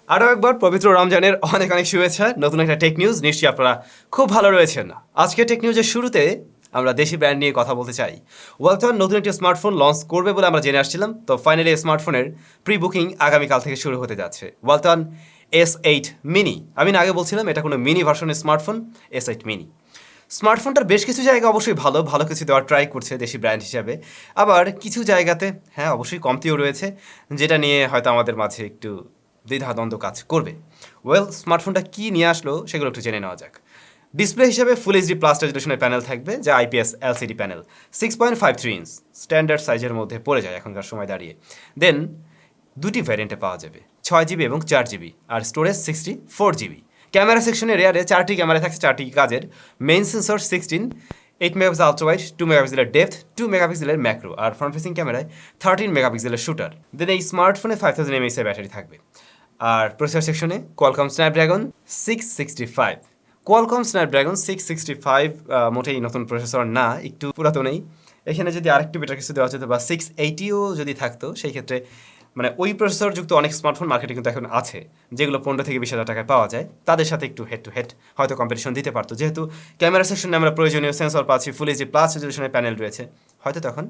আরও একবার পবিত্র রমজানের অনেক অনেক শুভেচ্ছা। নতুন একটা টেক নিউজ, নিশ্চয়ই আপনারা খুব ভালো রয়েছেন। আজকে টেক নিউজের শুরুতে আমরা দেশি ব্র্যান্ড নিয়ে কথা বলতে চাই। ওয়ালটন নতুন একটি স্মার্টফোন লঞ্চ করবে বলে আমরা জেনে আসছিলাম, তো ফাইনালি এই স্মার্টফোনের প্রি বুকিং আগামীকাল থেকে শুরু হতে যাচ্ছে। ওয়ালটন S8 মিনি, আমি আগে বলছিলাম এটা কোনো মিনি ভার্সনের স্মার্টফোন, S8 মিনি। স্মার্টফোনটার বেশ কিছু জায়গা অবশ্যই ভালো ভালো কিছু দেওয়ার ট্রাই করছে দেশি ব্র্যান্ড হিসাবে, আবার কিছু জায়গাতে হ্যাঁ অবশ্যই কমতিও রয়েছে, যেটা নিয়ে হয়তো আমাদের মাঝে একটু দ্বিধাদ্বন্দ্ব কাজ করবে। স্মার্টফোনটা কী নিয়ে আসলো সেগুলো একটু জেনে নেওয়া যাক। ডিসপ্লে হিসেবে ফুল এইচডি প্লাস রেজলিউশনের প্যানেল থাকবে, যা IPS LCD panel, 6.53 inch standard সাইজের মধ্যে পড়ে যায় এখনকার সময় দাঁড়িয়ে। দেন দুটি ভ্যারিয়েন্টে পাওয়া যাবে, 6GB এবং 4GB, আর স্টোরেজ 64GB। ক্যামেরা সেকশনে রেয়ারে 4টি ক্যামেরা থাকছে, 4টি কাজের। Main sensor 16, 8 megapixel ultra wide, 2 মেগাপিক্সেলের ডেপথ, 2 মেগাপিক্সেলের ম্যাক্রো, আর ফ্রন্ট ফেসিং ক্যামেরায় 13 মেগাপিক্সেলের শুটার। দেন এই স্মার্টফোনে 5000 mAh এর ব্যাটারি থাকবে। আর প্রসেসর সেকশনে কোয়ালকম স্ন্যাপড্রাগন 665। কোয়ালকম স্ন্যাপড্রাগন 665 মোটেই নতুন প্রসেসর না, একটু পুরাতনই। এখানে যদি আরেকটু বেটার কিছু দেওয়া যেত বা 680ও যদি থাকতো, সেই ক্ষেত্রে মানে ওই প্রসেসরযুক্ত অনেক স্মার্টফোন মার্কেটে কিন্তু এখন আছে, যেগুলো 15 থেকে 20 হাজার টাকায় পাওয়া যায়। তাদের সাথে একটু হেড টু হেড হয়তো কম্পিটিশন দিতে পারতো, যেহেতু ক্যামেরা সেকশনে আমরা প্রয়োজনীয় সেন্সর পাচ্ছি, ফুল এইচডি প্লাস রেজলিউশনের প্যানেল রয়েছে, হয়তো তখন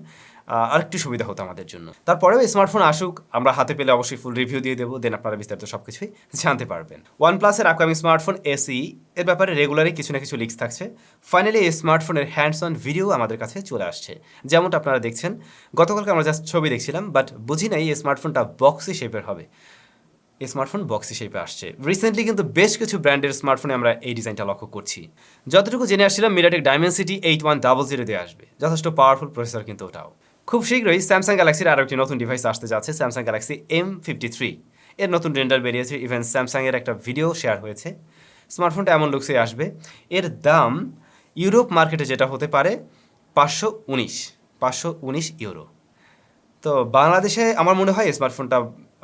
আরেকটু সুবিধা হতো আমাদের জন্য। তারপরেও স্মার্টফোন আসুক, আমরা হাতে পেলে অবশ্যই ফুল রিভিউ দিয়ে দেবো, দেন আপনারা বিস্তারিত সব কিছুই জানতে পারবেন। OnePlus-এর আপকামিং স্মার্টফোন SE এর ব্যাপারে রেগুলারই কিছু না কিছু লিক্স থাকছে। ফাইনালি এই স্মার্টফোনের হ্যান্ডস অন ভিডিও আমাদের কাছে চলে আসছে, যেমনটা আপনারা দেখছেন। গতকালকে আমরা জাস্ট ছবি দেখছিলাম, বাট বুঝি নাই এই স্মার্টফোনটা বক্সি শেপের হবে। এই স্মার্টফোন বক্সি শেপে আসছে। রিসেন্টলি কিন্তু বেশ কিছু ব্র্যান্ডের স্মার্টফোনে আমরা এই ডিজাইনটা লক্ষ্য করছি। যতটুকু জেনে আসছিলাম, মিডিয়াটেক ডায়মেনসিটি 8100 দিয়ে আসবে, যথেষ্ট পাওয়ারফুল প্রসেসর কিন্তু ওটাও। খুব শীঘ্রই স্যামসাং গ্যালাক্সির আরও একটি নতুন ডিভাইস আসতে যাচ্ছে, স্যামসাং গ্যালাক্সি M53। এর নতুন রেন্ডার বেরিয়েছে, ইভেন স্যামসাংয়ের একটা ভিডিও শেয়ার হয়েছে। স্মার্টফোনটা এমন লুকসে আসবে। এর দাম ইউরোপ মার্কেটে যেটা হতে পারে 519 ইউরো। তো বাংলাদেশে আমার মনে হয় স্মার্টফোনটা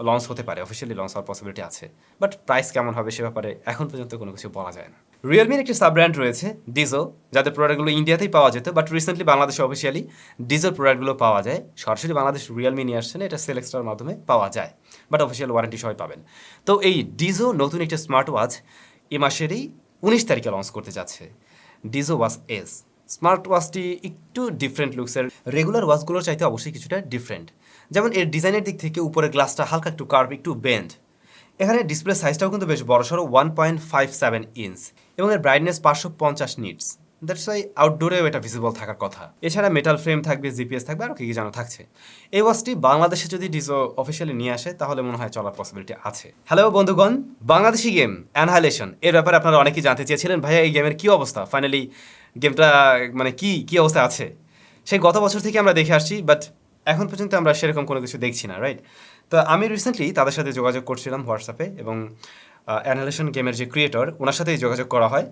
লঞ্চ হতে পারে, অফিসিয়ালি লঞ্চ হওয়ার পসিবিলিটি আছে, বাট প্রাইস কেমন হবে সে ব্যাপারে এখন পর্যন্ত কোনো কিছু বলা যায় না। রিয়েলমির একটি সাব ব্র্যান্ড রয়েছে ডিজো, যাদের প্রোডাক্টগুলো ইন্ডিয়াতেই পাওয়া যেত, বাট রিসেন্টলি বাংলাদেশে অফিসিয়ালি ডিজোর প্রোডাক্টগুলো পাওয়া যায়। সরাসরি বাংলাদেশ রিয়েলমি নিয়ে আসছে না, এটা সেলেক্সটার মাধ্যমে পাওয়া যায়, বাট অফিসিয়াল ওয়ারেন্টি সবাই পাবেন। তো এই ডিজো নতুন একটি স্মার্ট ওয়াচ এ মাসেরই 19 তারিখে লঞ্চ করতে যাচ্ছে, ডিজো ওয়াচ এস। স্মার্ট ওয়াচটি একটু ডিফারেন্ট লুকসের, রেগুলার ওয়াচগুলোর চাইতে অবশ্যই কিছুটা ডিফারেন্ট। যেমন এর ডিজাইনের দিক থেকে উপরের গ্লাসটা হালকা একটু কার্ভ, একটু বেন্ড। এখানে ডিসপ্লে সাইজটাও কিন্তু বেশ বড়সড়, 1.57 ইঞ্চ, এবং এর ব্রাইটনেস 550 নিটস। দ্যাটস ওয়াই আউটডোরেও এটা ভিজিবল থাকার কথা। এছাড়া মেটাল ফ্রেম থাকবে, জিপিএস থাকবে, আরও কী কী যেন থাকছে। এই ওয়াচটি বাংলাদেশে যদি ডিজো অফিসিয়ালি নিয়ে আসে, তাহলে মনে হয় চলার পসিবিলিটি আছে। হ্যালো বন্ধুগণ, বাংলাদেশি গেম অ্যানহাইলেশন এর ব্যাপারে আপনারা অনেকেই জানতে চেয়েছিলেন, ভাইয়া এই গেমের কী অবস্থা, ফাইনালি গেমটা মানে কী অবস্থা আছে। সেই গত বছর থেকে আমরা দেখে আসছি, বাট এখন পর্যন্ত আমরা সেরকম কোনো কিছু দেখছি না, রাইট? তো আমি রিসেন্টলি তাদের সাথে যোগাযোগ করছিলাম হোয়াটসঅ্যাপে, এবং অ্যানালিশন গেমের যে ক্রিয়েটর, ওনার সাথেই যোগাযোগ করা হয়।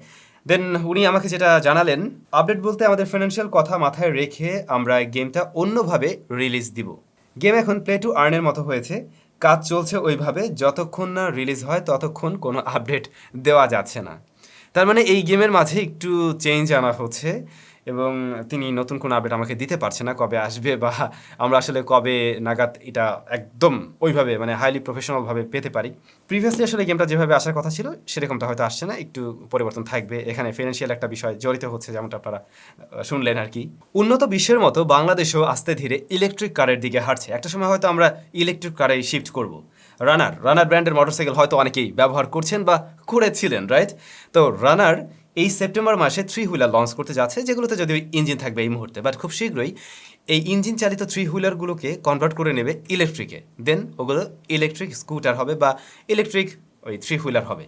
দেন উনি আমাকে যেটা জানালেন, আপডেট বলতে আমাদের ফাইন্যান্সিয়াল কথা মাথায় রেখে আমরা গেমটা অন্যভাবে রিলিজ দিব। গেম এখন প্লে টু আর্নের মতো হয়েছে, কাজ চলছে ওইভাবে, যতক্ষণ না রিলিজ হয় ততক্ষণ কোনো আপডেট দেওয়া যাচ্ছে না। তার মানে এই গেমের মাঝে একটু চেঞ্জ আনা হচ্ছে, এবং তিনি নতুন কোনো আপডেট আমাকে দিতে পারছে না কবে আসবে, বা আমরা আসলে কবে নাগাদ এটা একদম ওইভাবে মানে হাইলি প্রফেশনালভাবে পেতে পারি। প্রিভিয়াসলি আসলে গেমটা যেভাবে আসার কথা ছিল সেরকমটা হয়তো আসছে না, একটু পরিবর্তন থাকবে। এখানে ফিনান্সিয়াল একটা বিষয় জড়িত হচ্ছে, যেমনটা আপনারা শুনলেন আর কি। উন্নত বিশ্বের মতো বাংলাদেশও আস্তে ধীরে ইলেকট্রিক কারের দিকে হাঁটছে। একটা সময় হয়তো আমরা ইলেকট্রিক কারেই শিফট করব। রানার ব্র্যান্ডের মোটরসাইকেল হয়তো অনেকেই ব্যবহার করছেন বা করেছিলেন, রাইট? তো রানার এই সেপ্টেম্বর মাসে 3 হুইলার লঞ্চ করতে যাচ্ছে, যেগুলোতে যদিও ইঞ্জিন থাকবে এই মুহূর্তে, বাট খুব শীঘ্রই এই ইঞ্জিন চালিত 3 হুইলারগুলোকে কনভার্ট করে নেবে ইলেকট্রিকে। দেন ওগুলো ইলেকট্রিক স্কুটার হবে বা ইলেকট্রিক ওই 3 হুইলার হবে।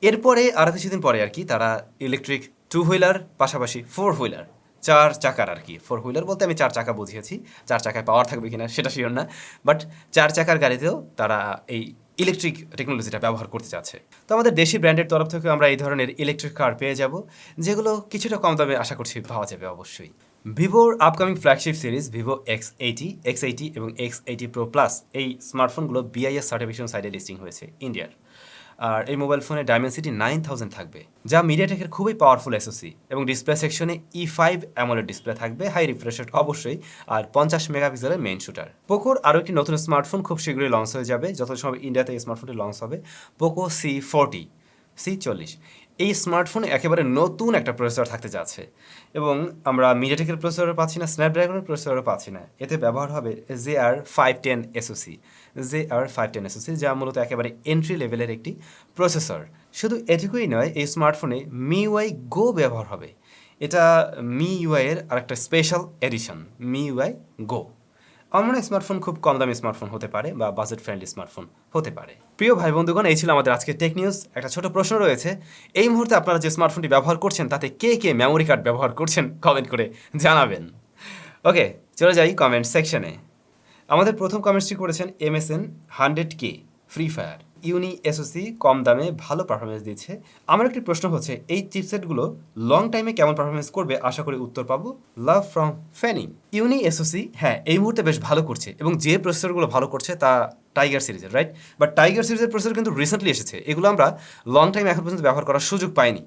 এরপরে আরও কিছুদিন পরে আর কি তারা ইলেকট্রিক 2 হুইলার পাশাপাশি 4 হুইলার, 4 চাকার আর কি। 4 হুইলার বলতে আমি 4 চাকা বুঝিয়েছি, 4 চাকায় পাওয়ার থাকবে কিনা সেটা শিওর না, বাট 4 চাকার গাড়িতেও তারা এই ইলেকট্রিক টেকনোলজিটা ব্যবহার করতে যাচ্ছে। তো আমাদের দেশি ব্র্যান্ডের তরফ থেকে আমরা এই ধরনের ইলেকট্রিক কার পেয়ে যাব, যেগুলো কিছুটা কম দামে আশা করছি পাওয়া যাবে অবশ্যই। ভিভোর upcoming flagship series Vivo X80 এবং X80 Pro Plus এই স্মার্টফোনগুলো BIS সার্টিফিকেশন সাইটে লিস্টিং হয়েছে ইন্ডিয়ার। আর এই মোবাইল ফোনে ডায়মেনসিটি 9000 থাকবে, যা মিডিয়াটেকের খুবই পাওয়ারফুল এসওসি, এবং ডিসপ্লে সেকশনে E5 অ্যামোলেড ডিসপ্লে থাকবে, হাই রিফ্রেশ রেট অবশ্যই, আর 50 মেগাপিক্সেলের মেইন শুটার। পোকোর আরও একটি নতুন স্মার্টফোন খুব শীঘ্রই লঞ্চ হয়ে যাবে, যত সময় ইন্ডিয়াতে এই স্মার্টফোনটি লঞ্চ হবে, পোকো C40 এই স্মার্টফোনে একেবারে নতুন একটা প্রসেসর থাকতে যাচ্ছে, এবং আমরা মিডিয়াটেকের প্রসেসরও পাচ্ছি না, স্ন্যাপড্রাগনের প্রসেসরও পাচ্ছি না। এতে ব্যবহার হবে JR510 SOC, যা মূলত একেবারে এন্ট্রি লেভেলের একটি প্রসেসর। শুধু এটুকুই নয়, এই স্মার্টফোনে MIUI গো ব্যবহার হবে। এটা MIUI এর আরেকটা স্পেশাল এডিশন, MIUI গো। আমার মনে হয় স্মার্টফোন খুব কম দামি স্মার্টফোন হতে পারে, বা বাজেট ফ্রেন্ডলি স্মার্টফোন হতে পারে। প্রিয় ভাই বন্ধুগণ, এই ছিল আমাদের আজকে টেক নিউজ। একটা ছোট প্রশ্ন রয়েছে, এই মুহূর্তে আপনারা যে স্মার্টফোনটি ব্যবহার করছেন তাতে কে কে মেমোরি কার্ড ব্যবহার করছেন কমেন্ট করে জানাবেন। ওকে, চলে যাই কমেন্ট সেকশনে। আমাদের প্রথম কমেন্টটি করেছেন MSN 100K ফ্রি ফায়ার ইউনি এসওসি, কম দামে ভালো পারফরমেন্স দিচ্ছে। আমার একটি প্রশ্ন হচ্ছে, এই চিপসেটগুলো লং টাইমে কেমন পারফরমেন্স করবে? আশা করি উত্তর পাবো। Love from Feni. ইউনি এসওসি হ্যাঁ এই মুহূর্তে বেশ ভালো করছে, এবং যে প্রসেসরগুলো ভালো করছে তা টাইগার সিরিজের, রাইট? বাট টাইগার সিরিজের প্রসেসর কিন্তু রিসেন্টলি এসেছে, এগুলো আমরা লং টাইম এখন পর্যন্ত ব্যবহার করার সুযোগ পাইনি।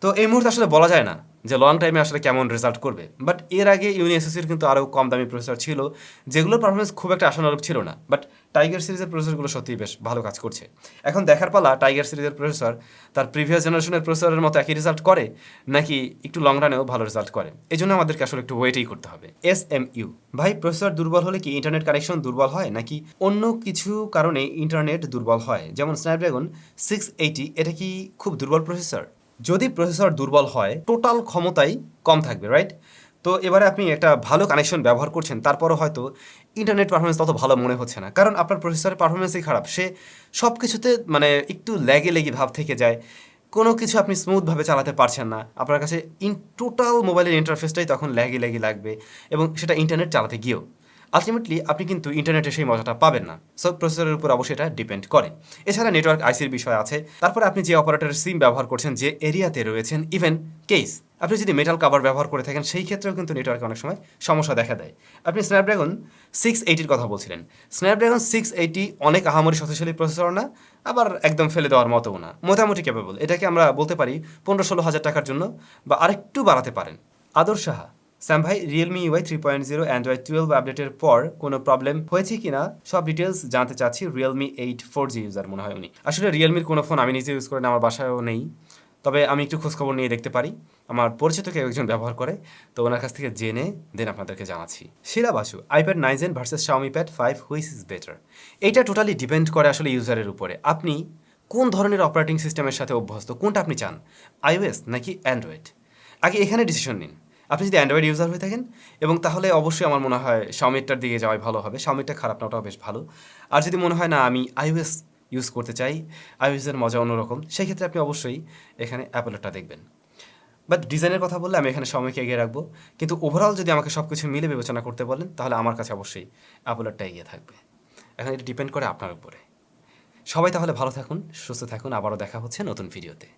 তো এই মুহূর্তে আসলে বলা যায় না যে লং টাইমে আসলে কেমন রেজাল্ট করবে। বাট এর আগে ইউনি এসওসির কিন্তু আরও কম দামি প্রসেসর ছিল, যেগুলোর পারফরমেন্স খুব একটা আশানুরূপ ছিল না। বাট টাইগার সিরিজের প্রসেসরগুলো সত্যিই বেশ ভালো কাজ করছে। এখন দেখার পালা, টাইগার সিরিজের প্রসেসর তার প্রিভিয়াস জেনারেশনের প্রসেসরের মতো একই রেজাল্ট করে, নাকি একটু লং রানেও ভালো রেজাল্ট করে। এই জন্য আমাদেরকে আসলে একটু ওয়েটেই করতে হবে। SMU ভাই, প্রসেসর দুর্বল হলে কি ইন্টারনেট কানেকশন দুর্বল হয়, নাকি অন্য কিছু কারণে ইন্টারনেট দুর্বল হয়? যেমন স্ন্যাপড্রাগন 680, এটা কি খুব দুর্বল প্রসেসর? যদি প্রসেসর দুর্বল হয়, টোটাল ক্ষমতাই কম থাকবে, রাইট? তো এবারে আপনি একটা ভালো কানেকশন ব্যবহার করছেন, তারপরও হয়তো ইন্টারনেট পারফরমেন্স তত ভালো মনে হচ্ছে না, কারণ আপনার প্রসেসরের পারফরমেন্সই খারাপ। সে সব কিছুতে মানে একটু লেগে ভাব থেকে যায়, কোনো কিছু আপনি স্মুথভাবে চালাতে পারছেন না। আপনার কাছে টোটাল মোবাইলের ইন্টারফেসটাই তখন লেগে লাগবে, এবং সেটা ইন্টারনেট চালাতে গিয়েও আলটিমেটলি আপনি কিন্তু ইন্টারনেটে সেই মজাটা পাবেন না। সো প্রসেসরের উপর অবশ্যই এটা ডিপেন্ড করে। এছাড়া নেটওয়ার্ক আইসির বিষয় আছে। তারপরে আপনি যে অপারেটরের সিম ব্যবহার করছেন, যে এরিয়াতে রয়েছেন, ইভেন কেস আপনি যদি মেটাল কাভার ব্যবহার করে থাকেন, সেই ক্ষেত্রেও কিন্তু নেটওয়ার্কে অনেক সময় সমস্যা দেখা দেয়। আপনি স্ন্যাপড্রাগন 680 কথা বলছিলেন। স্ন্যাপড্রাগন 680 অনেক আহামরি শক্তিশালী প্রসেসর না, আবার একদম ফেলে দেওয়ার মতও না, মোটামুটি ক্যাপেবল। এটাকে আমরা বলতে পারি 15-16 হাজার টাকার জন্য বা আরেকটু বাড়াতে পারেন। আদর সাহা, স্যাম ভাই, রিয়েলমি UI 3.0 অ্যান্ড্রয়েড 12 আপডেটের পর কোনো প্রবলেম হয়েছে কি না সব ডিটেলস জানতে চাচ্ছি। রিয়েলমি 8 4G ইউজার মনে হয় উনি। আসলে রিয়েলমির কোনো ফোন আমি নিজে ইউজ করি না, আমার বাসায়ও নেই, তবে আমি একটু খোঁজখবর নিয়ে দেখতে পারি। আমার পরিচিত কেউ একজন ব্যবহার করে, তো ওনার কাছ থেকে জেনে দেন আপনাদেরকে জানাচ্ছি। Sheela Basu, iPad 9 versus Xiaomi Pad 5 which is better? এটা টোটালি ডিপেন্ড করে আসলে ইউজারের উপরে। আপনি কোন ধরনের অপারেটিং সিস্টেমের সাথে অভ্যস্ত, কোনটা আপনি চান, iOS নাকি অ্যান্ড্রয়েড? আগে এখানে ডিসিশন নিন। আপনি যদি অ্যান্ড্রয়েড ইউজার হয়ে থাকেন, এবং তাহলে অবশ্যই আমার মনে হয় Xiaomiটার দিকে যাওয়াই ভালো হবে। Xiaomiটা খারাপ না, ওটাও বেশ ভালো। আর যদি মনে হয় না আমি iOS ইউজ করতে চাই, iOS-এর মজা অন্যরকম, সেক্ষেত্রে আপনি অবশ্যই এখানে অ্যাপেলটা দেখবেন। বাট ডিজাইনের কথা বললে আমি এখানে Xiaomiকে এগিয়ে রাখবো, কিন্তু ওভারঅল যদি আমাকে সব কিছু মিলে বিবেচনা করতে বলেন, তাহলে আমার কাছে অবশ্যই অ্যাপেলটা এগিয়ে থাকবে। এখন এটা ডিপেন্ড করে আপনার উপরে। সবাই তাহলে ভালো থাকুন, সুস্থ থাকুন, আবারও দেখা হচ্ছে নতুন ভিডিওতে।